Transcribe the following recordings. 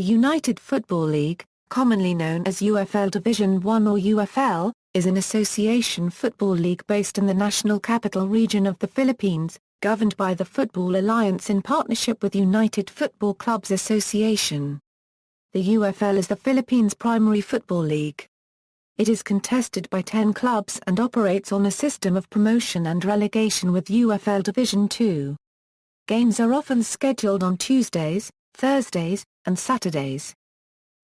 The United Football League, commonly known as UFL Division 1 or UFL, is an association football league based in the National Capital Region of the Philippines, governed by the Football Alliance in partnership with United Football Clubs Association. The UFL is the Philippines' primary football league. It is contested by 10 clubs and operates on a system of promotion and relegation with UFL Division 2. Games are often scheduled on Tuesdays, Thursdays, and Saturdays.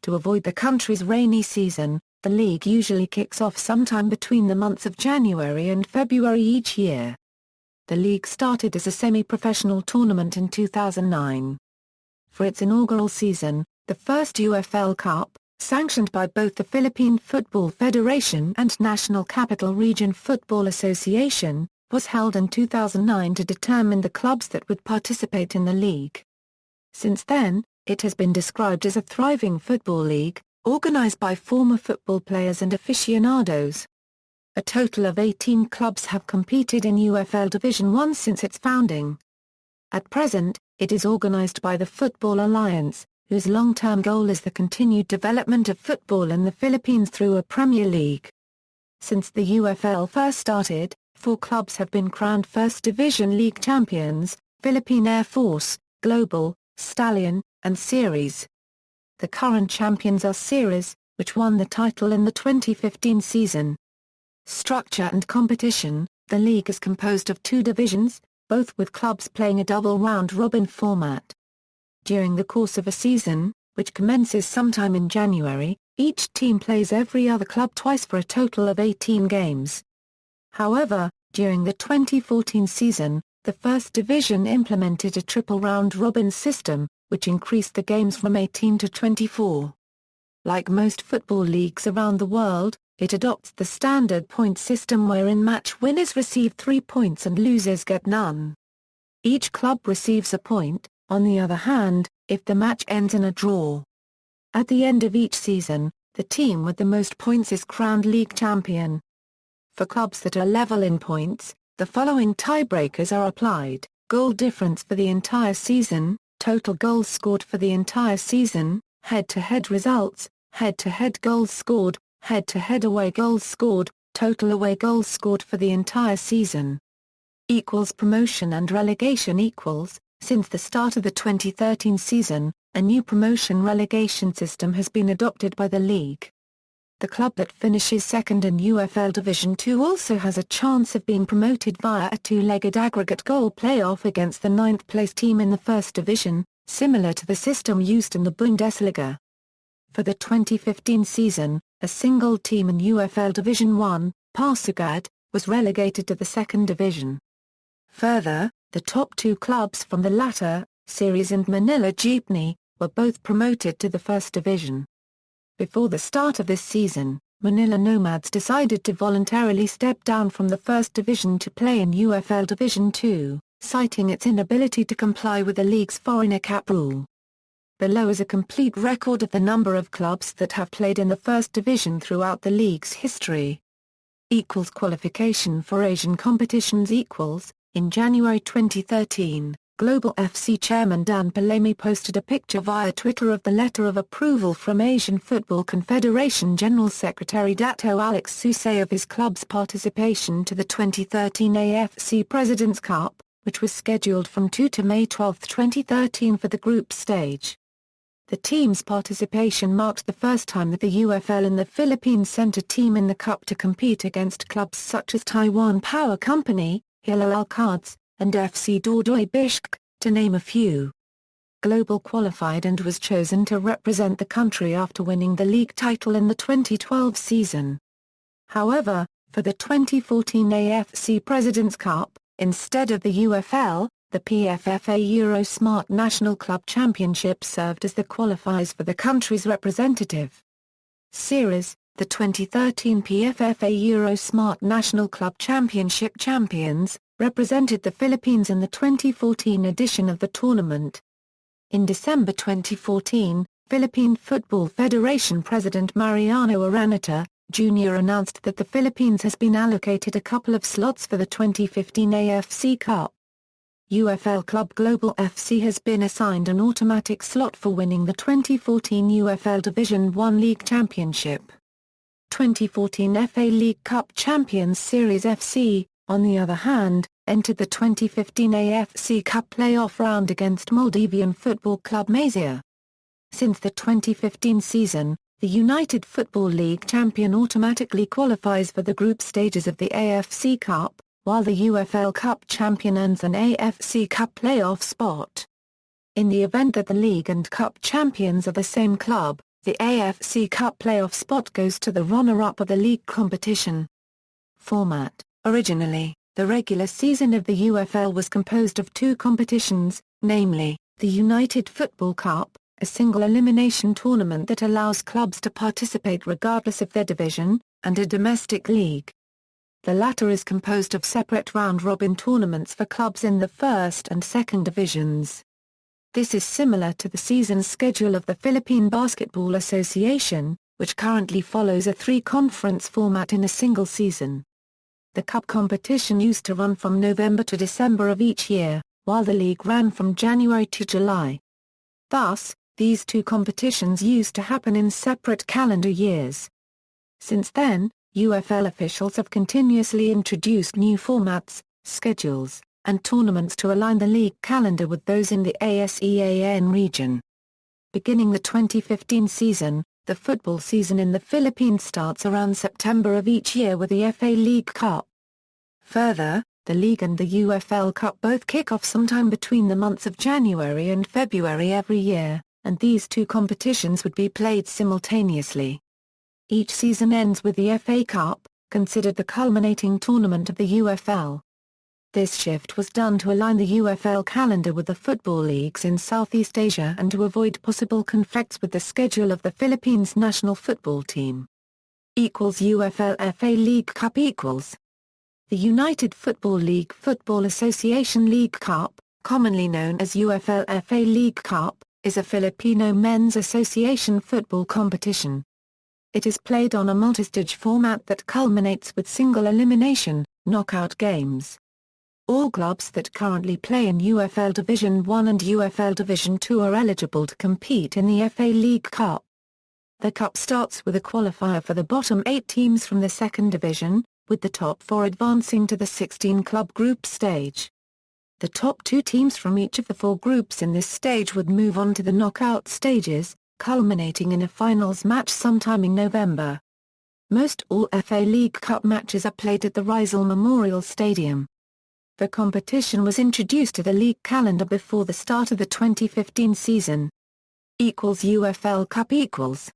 To avoid the country's rainy season, the league usually kicks off sometime between the months of January and February each year. The league started as a semi-professional tournament in 2009. For its inaugural season, the First Ufl Cup, sanctioned by both the Philippine Football Federation and National Capital Region Football Association, was held in 2009 to determine the clubs that would participate in the league. Since then, it has been described as a thriving football league, organized by former football players and aficionados. A total of 18 clubs have competed in UFL Division 1 since its founding. At present, it is organized by the Football Alliance, whose long-term goal is the continued development of football in the Philippines through a Premier League. Since the UFL first started, 4 clubs have been crowned First Division League champions: Philippine Air Force, Global, Stallion, and Series. The current champions are Series, which won the title in the 2015 season. Structure and competition: the league is composed of 2 divisions, both with clubs playing a double round-robin format. During the course of a season, which commences sometime in January, each team plays every other club twice for a total of 18 games. However, during the 2014 season, the First Division implemented a triple round-robin system, which increased the games from 18 to 24. Like most football leagues around the world, it adopts the standard point system wherein match winners receive 3 points and losers get none. Each club receives a point, on the other hand, if the match ends in a draw. At the end of each season, the team with the most points is crowned league champion. For clubs that are level in points, the following tiebreakers are applied: goal difference for the entire season, total goals scored for the entire season, head-to-head results, head-to-head goals scored, head-to-head away goals scored, total away goals scored for the entire season. Equals promotion and relegation equals. Since the start of the 2013 season, a new promotion-relegation system has been adopted by the league. The club that finishes second in UFL Division 2 also has a chance of being promoted via a 2-legged aggregate goal playoff against the 9th-place team in the First Division, similar to the system used in the Bundesliga. For the 2015 season, a single team in UFL Division 1, Pasugad, was relegated to the Second Division. Further, the top 2 clubs from the latter, Series and Manila Jeepney, were both promoted to the First Division. Before the start of this season, Manila Nomads decided to voluntarily step down from the First Division to play in UFL Division 2, citing its inability to comply with the league's foreigner cap rule. Below is a complete record of the number of clubs that have played in the First Division throughout the league's history. Qualification for Asian competitions equals. In January 2013, Global FC chairman Dan Palamy posted a picture via Twitter of the letter of approval from Asian Football Confederation General Secretary Dato Alex Susay of his club's participation to the 2013 AFC President's Cup, which was scheduled from 2 to May 12, 2013 for the group stage. The team's participation marked the first time that the UFL in the Philippines sent a team in the cup to compete against clubs such as Taiwan Power Company, Hilal Al-Quds, and FC Dordoy Bishk, to name a few. Global qualified and was chosen to represent the country after winning the league title in the 2012 season. However, for the 2014 AFC President's Cup, instead of the UFL, the PFFA Euro Smart National Club Championship served as the qualifiers for the country's representative. Series: the 2013 PFFA Euro Smart National Club Championship champions, represented the Philippines in the 2014 edition of the tournament. In December 2014, Philippine Football Federation President Mariano Araneta, Jr. announced that the Philippines has been allocated a couple of slots for the 2015 AFC Cup. UFL Club Global FC has been assigned an automatic slot for winning the 2014 UFL Division 1 League Championship. 2014 FA League Cup champions Series FC, on the other hand, entered the 2015 AFC Cup playoff round against Maldivian football club Mazia. Since the 2015 season, the United Football League champion automatically qualifies for the group stages of the AFC Cup, while the UFL Cup champion earns an AFC Cup playoff spot. In the event that the league and cup champions are the same club, the AFC Cup playoff spot goes to the runner-up of the league competition. Format: originally, the regular season of the UFL was composed of two competitions, namely, the United Football Cup, a single elimination tournament that allows clubs to participate regardless of their division, and a domestic league. The latter is composed of separate round-robin tournaments for clubs in the first and second divisions. This is similar to the season schedule of the Philippine Basketball Association, which currently follows a three-conference format in a single season. The cup competition used to run from November to December of each year, while the league ran from January to July. Thus, these two competitions used to happen in separate calendar years. Since then, UFL officials have continuously introduced new formats, schedules, and tournaments to align the league calendar with those in the ASEAN region. Beginning the 2015 season, the football season in the Philippines starts around September of each year with the FA League Cup. Further, the league and the UFL Cup both kick off sometime between the months of January and February every year, and these two competitions would be played simultaneously. Each season ends with the FA Cup, considered the culminating tournament of the UFL. This shift was done to align the UFL calendar with the football leagues in Southeast Asia and to avoid possible conflicts with the schedule of the Philippines national football team. UFL FA League Cup equals. The United Football League Football Association League Cup, commonly known as UFL FA League Cup, is a Filipino men's association football competition. It is played on a multi-stage format that culminates with single elimination, knockout games. All clubs that currently play in UFL Division 1 and UFL Division 2 are eligible to compete in the FA League Cup. The cup starts with a qualifier for the bottom 8 teams from the second division, with the top 4 advancing to the 16-club group stage. The top 2 teams from each of the 4 groups in this stage would move on to the knockout stages, culminating in a finals match sometime in November. Most all FA League Cup matches are played at the Rizal Memorial Stadium. The competition was introduced to the league calendar before the start of the 2015 season. UFL Cup equals.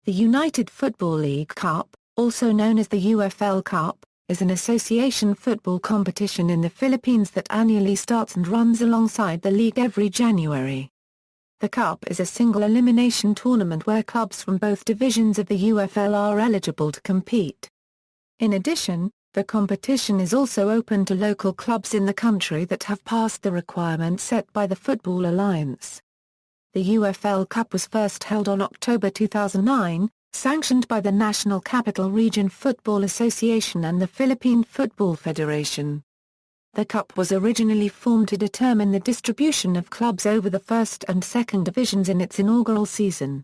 The United Football League Cup, also known as the UFL Cup, is an association football competition in the Philippines that annually starts and runs alongside the league every January. The Cup is a single elimination tournament where clubs from both divisions of the UFL are eligible to compete. In addition, the competition is also open to local clubs in the country that have passed the requirements set by the Football Alliance. The UFL Cup was first held on October 2009, sanctioned by the National Capital Region Football Association and the Philippine Football Federation. The Cup was originally formed to determine the distribution of clubs over the first and second divisions in its inaugural season.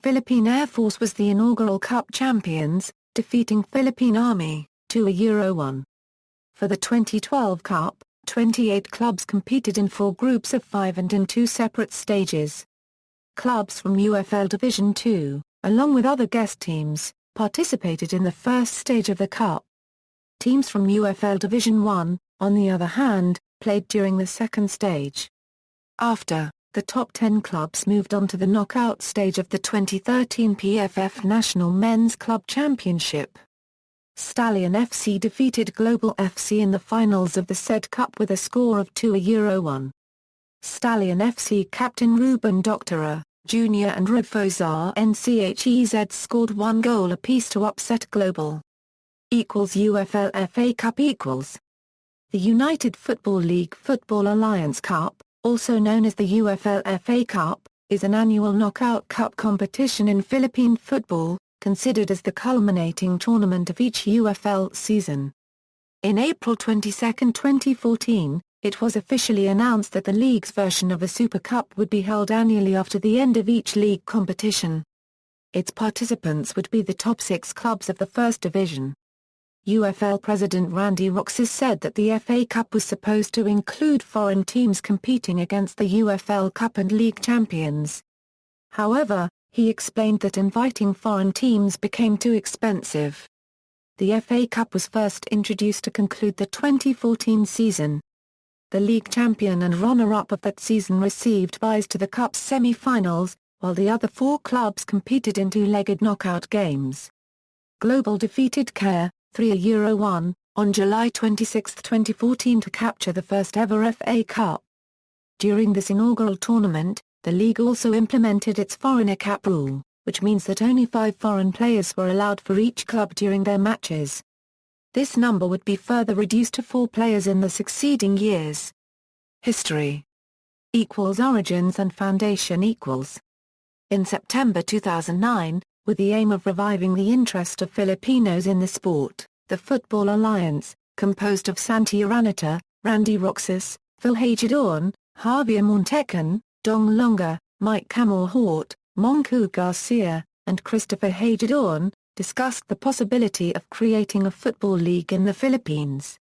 Philippine Air Force was the inaugural Cup champions, defeating Philippine Army, 2-1. For the 2012 Cup, 28 clubs competed in 4 groups of 5 and in 2 separate stages. Clubs from UFL Division 2, along with other guest teams, participated in the first stage of the Cup. Teams from UFL Division 1, on the other hand, played during the second stage. After, the top 10 clubs moved on to the knockout stage of the 2013 PFF National Men's Club Championship. Stallion FC defeated Global FC in the finals of the said cup with a score of 2-1. Stallion FC captain Ruben Doctora, Jr. and Rifozar Nchez scored 1 goal apiece to upset Global. UFL FA Cup equals. The United Football League Football Alliance Cup, also known as the UFL FA Cup, is an annual knockout cup competition in Philippine football, considered as the culminating tournament of each UFL season. In April 22, 2014, it was officially announced that the league's version of a Super Cup would be held annually after the end of each league competition. Its participants would be the top 6 clubs of the First Division. UFL President Randy Roxas said that the FA Cup was supposed to include foreign teams competing against the UFL Cup and league champions. However, he explained that inviting foreign teams became too expensive. The FA Cup was first introduced to conclude the 2014 season. The league champion and runner-up of that season received byes to the Cup's semi-finals, while the other 4 clubs competed in 2-legged knockout games. Global defeated KER 3-1 on July 26, 2014 to capture the first ever FA Cup. During this inaugural tournament, the league also implemented its foreigner cap rule, which means that only 5 foreign players were allowed for each club during their matches. This number would be further reduced to 4 players in the succeeding years. History Origins and Foundation In September 2009, with the aim of reviving the interest of Filipinos in the sport, the Football Alliance, composed of Santi Araneta, Randy Roxas, Phil Hagedorn, Javier Montecan, Dong Longa, Mike Camorhort, Moncu Garcia, and Christopher Hagedorn, discussed the possibility of creating a football league in the Philippines.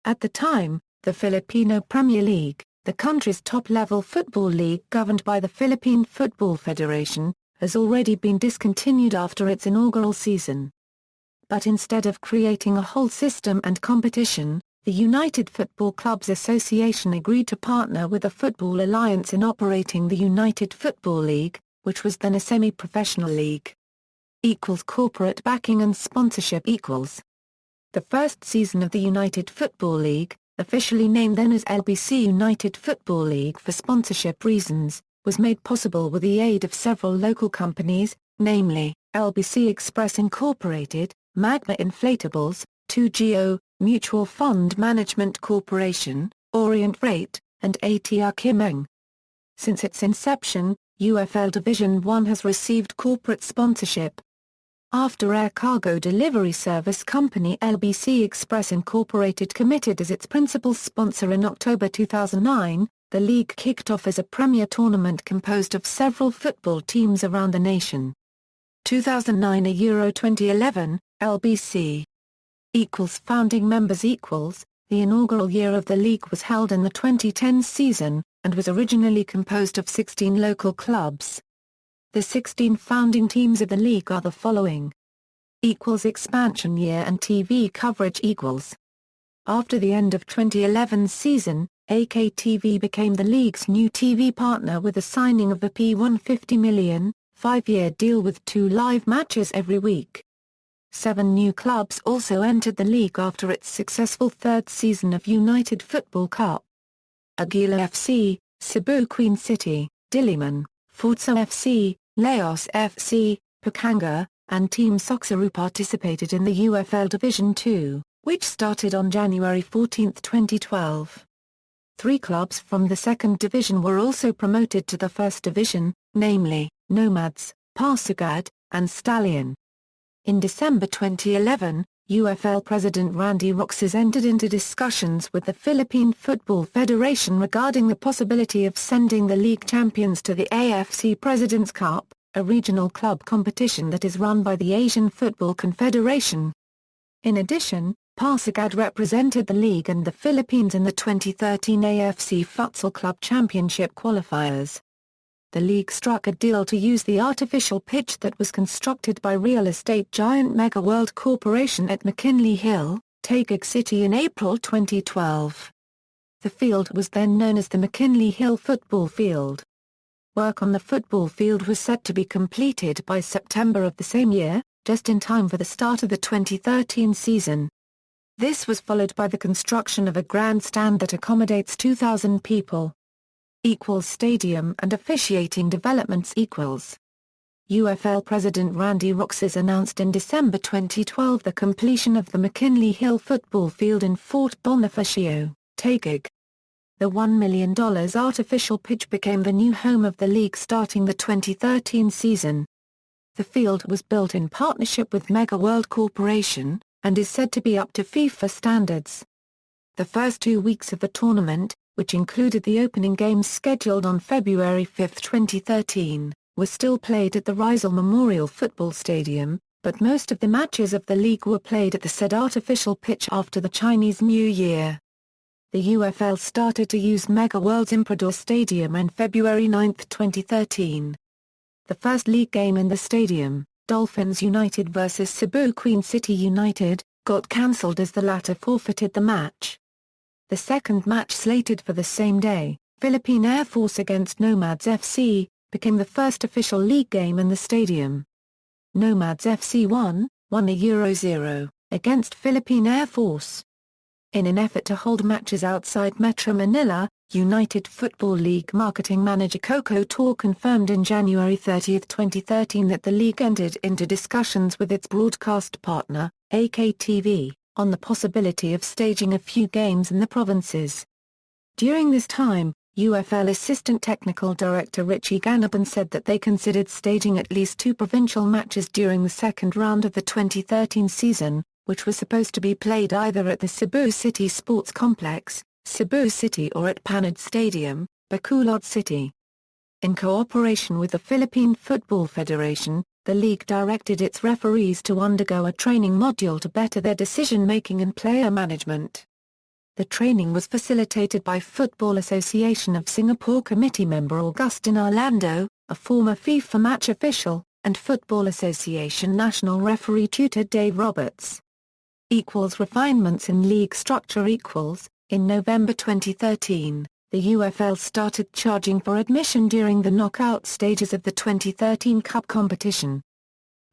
At the time, the Filipino Premier League, the country's top-level football league governed by the Philippine Football Federation, has already been discontinued after its inaugural season. But instead of creating a whole system and competition, the United Football Clubs Association agreed to partner with the Football Alliance in operating the United Football League, which was then a semi-professional league. Corporate backing and sponsorship. The first season of the United Football League, officially named then as LBC United Football League for sponsorship reasons, was made possible with the aid of several local companies, namely, LBC Express Incorporated, Magna Inflatables, 2GO, Mutual Fund Management Corporation, Orient Rate, and ATR Kimeng. Since its inception, UFL Division 1 has received corporate sponsorship. After air cargo delivery service company LBC Express Incorporated committed as its principal sponsor in October 2009, the league kicked off as a premier tournament composed of several football teams around the nation. 2009 Euro 2011, LBC founding members. The inaugural year of the league was held in the 2010 season, and was originally composed of 16 local clubs. The 16 founding teams of the league are the following. Expansion year and TV coverage. After the end of 2011's season, AKTV became the league's new TV partner with the signing of a $150 million, 5-year deal with 2 live matches every week. 7 new clubs also entered the league after its successful 3rd season of United Football Cup. Aguila FC, Cebu Queen City, Diliman, Forza FC, Laos FC, Pampanga, and Team Soxaru participated in the UFL Division 2, which started on January 14, 2012. 3 clubs from the 2nd Division were also promoted to the 1st Division, namely, Nomads, Pasugad, and Stallion. In December 2011, UFL President Randy Roxas entered into discussions with the Philippine Football Federation regarding the possibility of sending the league champions to the AFC President's Cup, a regional club competition that is run by the Asian Football Confederation. In addition, Pasugad represented the league and the Philippines in the 2013 AFC Futsal Club Championship qualifiers. The league struck a deal to use the artificial pitch that was constructed by real estate giant Mega World Corporation at McKinley Hill, Taguig City in April 2012. The field was then known as the McKinley Hill Football Field. Work on the football field was set to be completed by September of the same year, just in time for the start of the 2013 season. This was followed by the construction of a grandstand that accommodates 2,000 people. Stadium and officiating developments. UFL President Randy Roxas announced in December 2012 the completion of the McKinley Hill football field in Fort Bonifacio, Taguig. The $1 million artificial pitch became the new home of the league starting the 2013 season. The field was built in partnership with Mega World Corporation, and is said to be up to FIFA standards. The first 2 weeks of the tournament, which included the opening games scheduled on February 5, 2013, were still played at the Rizal Memorial Football Stadium, but most of the matches of the league were played at the said artificial pitch after the Chinese New Year. The UFL started to use Mega World's Imprador Stadium on February 9, 2013. The first league game in the stadium, Dolphins United vs Cebu Queen City United, got cancelled as the latter forfeited the match. The second match slated for the same day, Philippine Air Force against Nomads FC, became the first official league game in the stadium. Nomads FC won 1-0 against Philippine Air Force. In an effort to hold matches outside Metro Manila, United Football League marketing manager Coco Tor confirmed in January 30, 2013 that the league entered into discussions with its broadcast partner, AKTV, on the possibility of staging a few games in the provinces. During this time, UFL Assistant Technical Director Richie Ganaban said that they considered staging at least 2 provincial matches during the second round of the 2013 season, which was supposed to be played either at the Cebu City Sports Complex, Cebu City, or at Panad Stadium, Bacolod City. In cooperation with the Philippine Football Federation, the league directed its referees to undergo a training module to better their decision-making and player management. The training was facilitated by Football Association of Singapore committee member Augustin Orlando, a former FIFA match official, and Football Association national referee tutor Dave Roberts. Refinements in league structure. In November 2013, the UFL started charging for admission during the knockout stages of the 2013 Cup competition.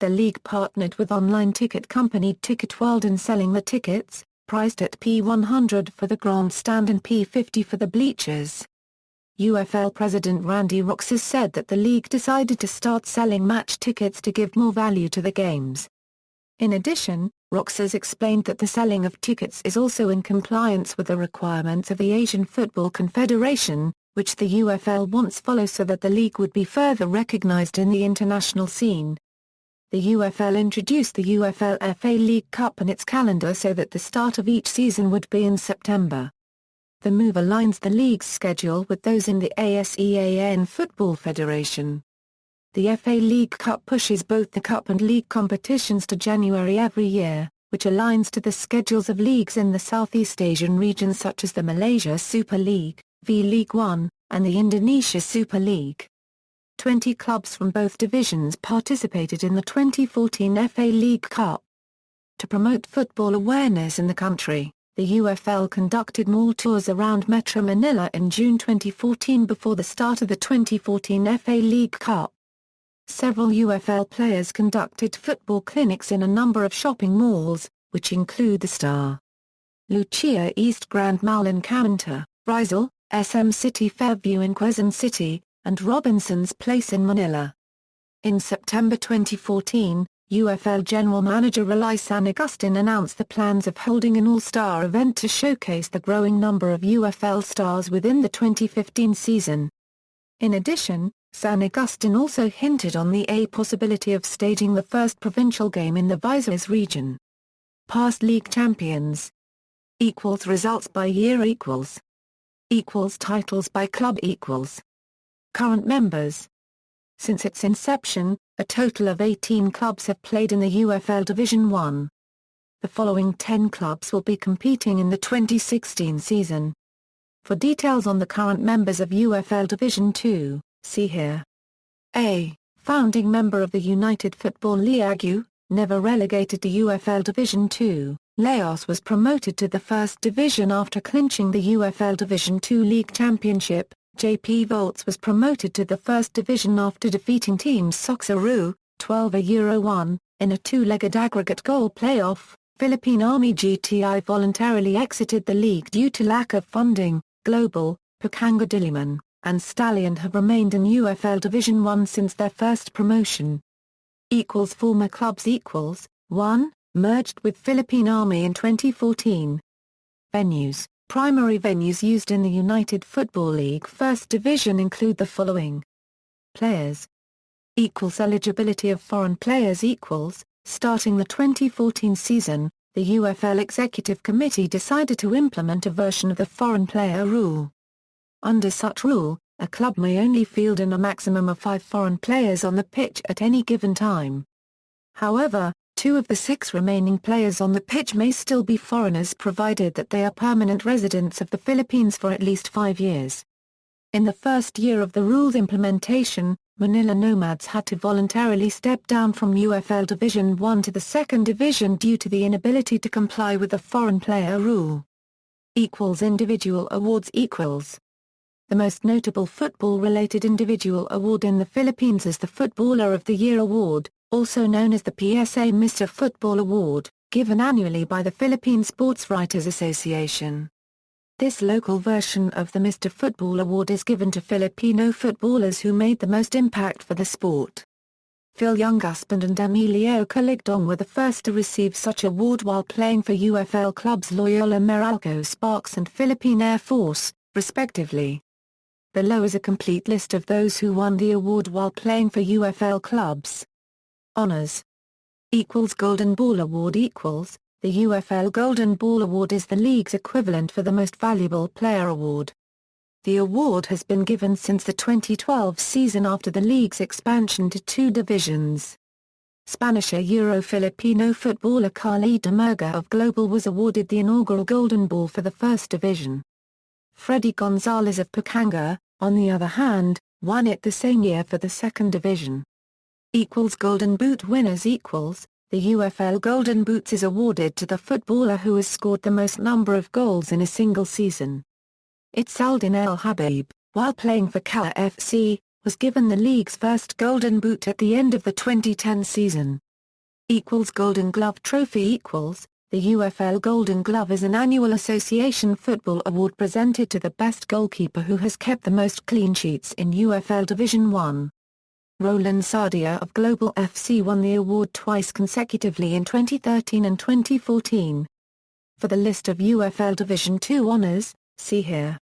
The league partnered with online ticket company Ticket World in selling the tickets, priced at P100 for the grandstand and P50 for the bleachers. UFL President Randy Roxas said that the league decided to start selling match tickets to give more value to the games. In addition, Roxas explained that the selling of tickets is also in compliance with the requirements of the Asian Football Confederation, which the UFL wants follow so that the league would be further recognized in the international scene. The UFL introduced the UFL FA League Cup in its calendar so that the start of each season would be in September. The move aligns the league's schedule with those in the ASEAN Football Federation. The FA League Cup pushes both the Cup and League competitions to January every year, which aligns to the schedules of leagues in the Southeast Asian region such as the Malaysia Super League, V-League One, and the Indonesia Super League. 20 clubs from both divisions participated in the 2014 FA League Cup. To promote football awareness in the country, the UFL conducted mall tours around Metro Manila in June 2014 before the start of the 2014 FA League Cup. Several UFL players conducted football clinics in a number of shopping malls, which include the Star, Lucia East Grand Mall in Caminta, Rizal, SM City Fairview in Quezon City, and Robinson's Place in Manila. In September 2014, UFL General Manager Relay San Agustin announced the plans of holding an all-star event to showcase the growing number of UFL stars within the 2015 season. In addition, San Agustin also hinted on the possibility of staging the first provincial game in the Visayas region. Past league champions. Results by year. Titles by club. Current members. Since its inception, a total of 18 clubs have played in the UFL Division 1. The following 10 clubs will be competing in the 2016 season. For details on the current members of UFL Division 2, see here. A. Founding member of the United Football League, never relegated to UFL Division 2, Laos was promoted to the First Division after clinching the UFL Division 2 League Championship. JP Volts was promoted to the First Division after defeating Team Soxaru, 12-1, in a two-legged aggregate goal playoff. Philippine Army GTI voluntarily exited the league due to lack of funding. Global, Pakanga Diliman, and Stallion have remained in UFL Division 1 since their first promotion. Former clubs. 1, merged with Philippine Army in 2014. Venues. Primary venues used in the United Football League First Division include the following. Players. Eligibility of foreign players. Starting the 2014 season, the UFL Executive Committee decided to implement a version of the foreign player rule. Under such rule, a club may only field in a maximum of 5 foreign players on the pitch at any given time. However, 2 of the 6 remaining players on the pitch may still be foreigners provided that they are permanent residents of the Philippines for at least 5 years. In the first year of the rule's implementation, Manila Nomads had to voluntarily step down from UFL Division 1 to the second division due to the inability to comply with the foreign player rule. Individual awards. The most notable football-related individual award in the Philippines is the Footballer of the Year Award, also known as the PSA Mr. Football Award, given annually by the Philippine Sports Writers Association. This local version of the Mr. Football Award is given to Filipino footballers who made the most impact for the sport. Phil Youngaspand and Emilio Caligdong were the first to receive such award while playing for UFL clubs Loyola Meralco Sparks and Philippine Air Force, respectively. Below is a complete list of those who won the award while playing for UFL clubs. Honors. Golden Ball Award. The UFL Golden Ball Award is the league's equivalent for the Most Valuable Player Award. The award has been given since the 2012 season after the league's expansion to 2 divisions. Spanish Euro-Filipino footballer Carly Demerga of Global was awarded the inaugural Golden Ball for the First Division. Freddy Gonzalez of Pampanga, on the other hand, won it the same year for the Second Division. Golden Boot winners. The UFL Golden Boots is awarded to the footballer who has scored the most number of goals in a single season. Itzaldin El Habib, while playing for Kawa FC, was given the league's first Golden Boot at the end of the 2010 season. Golden Glove Trophy. The UFL Golden Glove is an annual association football award presented to the best goalkeeper who has kept the most clean sheets in UFL Division 1. Roland Sardia of Global FC won the award twice consecutively in 2013 and 2014. For the list of UFL Division 2 honors, see here.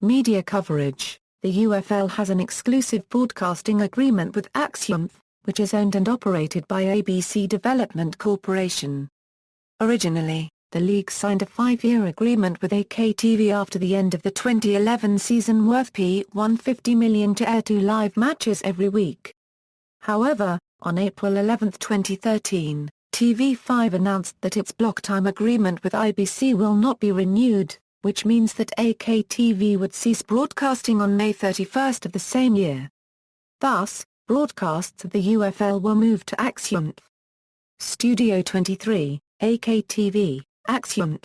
Media coverage. The UFL has an exclusive broadcasting agreement with Axiom, which is owned and operated by ABC Development Corporation. Originally, the league signed a 5-year agreement with AKTV after the end of the 2011 season worth $150 million to air 2 live matches every week. However, on April 11, 2013, TV5 announced that its block time agreement with IBC will not be renewed, which means that AKTV would cease broadcasting on May 31 of the same year. Thus, broadcasts of the UFL were moved to Axiom. Studio 23, AKTV, Axiom.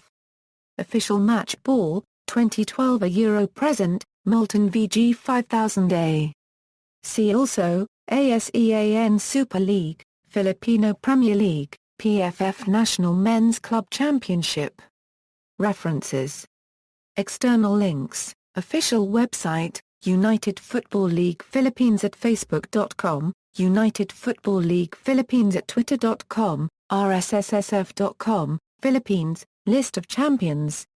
Official Match Ball, 2012 A Euro Present, Molten VG 5000A. See also, ASEAN Super League, Filipino Premier League, PFF National Men's Club Championship. References. External links, official website, United Football League Philippines at facebook.com, United Football League Philippines at twitter.com, rssf.com, Philippines, list of champions,